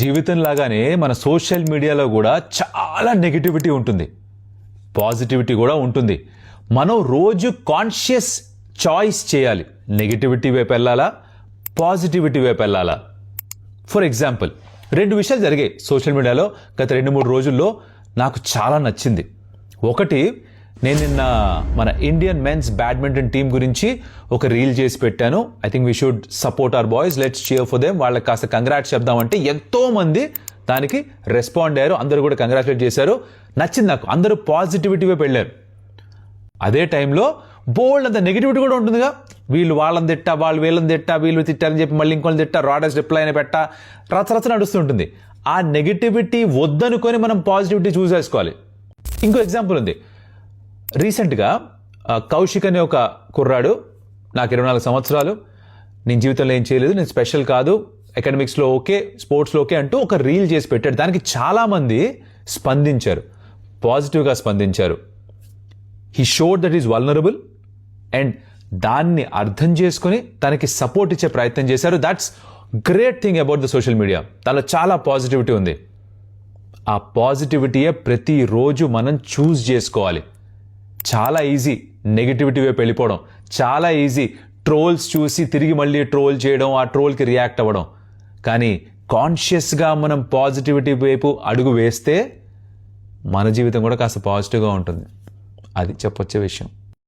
జీవితం లాగానే మన సోషల్ మీడియాలో కూడా చాలా నెగిటివిటీ ఉంటుంది, పాజిటివిటీ కూడా ఉంటుంది. మనం రోజు కాన్షియస్ చాయిస్ చేయాలి, నెగిటివిటీ వైపు వెళ్ళాలా, పాజిటివిటీ వైపు వెళ్ళాలా. ఫర్ ఎగ్జాంపుల్, 2 విషయాలు జరిగాయి సోషల్ మీడియాలో గత 2-3 రోజుల్లో, నాకు చాలా నచ్చింది. ఒకటి, నేను నిన్న మన ఇండియన్ మెన్స్ బ్యాడ్మింటన్ టీం గురించి ఒక రీల్ చేసి పెట్టాను. I think we should support our boys, let's cheer for them. వాళ్ళకి కాస్త కంగ్రాట్స్ చెప్దామంటే ఎంతో మంది దానికి రెస్పాండ్ అయ్యారు, అందరూ కూడా కంగ్రాచులేట్ చేశారు. నచ్చింది నాకు, అందరూ పాజిటివిటీ వైపు వెళ్ళారు. అదే టైంలో బోల్డ్ అంత నెగిటివిటీ కూడా ఉంటుందిగా, వీళ్ళు వాళ్ళని తిట్టా, వాళ్ళు వీళ్ళని తిట్టా, వీళ్ళు తిట్టారని చెప్పి మళ్ళీ ఇంకొన్ని తిట్టా, రాడర్స్ రిప్లై అయినా పెట్టా, రచరచ నడుస్తుంటుంది. ఆ నెగిటివిటీ వద్దనుకొని మనం పాజిటివిటీ చూస్ చేసుకోవాలి. ఇంకో ఎగ్జాంపుల్ ఉంది. రీసెంట్గా కౌశిక్ అనే ఒక కుర్రాడు, నాకు 24 సంవత్సరాలు, నేను జీవితంలో ఏం చేయలేదు, నేను స్పెషల్ కాదు, అకాడమిక్స్లో ఓకే, స్పోర్ట్స్లో ఓకే అంటూ ఒక రీల్ చేసి పెట్టాడు. దానికి చాలామంది స్పందించారు, పాజిటివ్గా స్పందించారు. He showed that is vulnerable and దాన్ని అర్థం చేసుకొని తనకి సపోర్ట్ ఇచ్చే ప్రయత్నం చేశారు. That's great thing about the social media. దానిలో చాలా పాజిటివిటీ ఉంది. ఆ పాజిటివిటీయే ప్రతిరోజు మనం చూస్ చేసుకోవాలి. చాలా ఈజీ నెగిటివిటీ వైపు వెళ్ళిపోవడం, చాలా ఈజీ ట్రోల్స్ చూసి తిరిగి మళ్ళీ ట్రోల్ చేయడం, ఆ ట్రోల్కి రియాక్ట్ అవ్వడం. కానీ కాన్షియస్గా మనం పాజిటివిటీ వైపు అడుగు వేస్తే మన జీవితం కూడా కాస్త పాజిటివ్గా ఉంటుంది. అది చెప్పొచ్చే విషయం.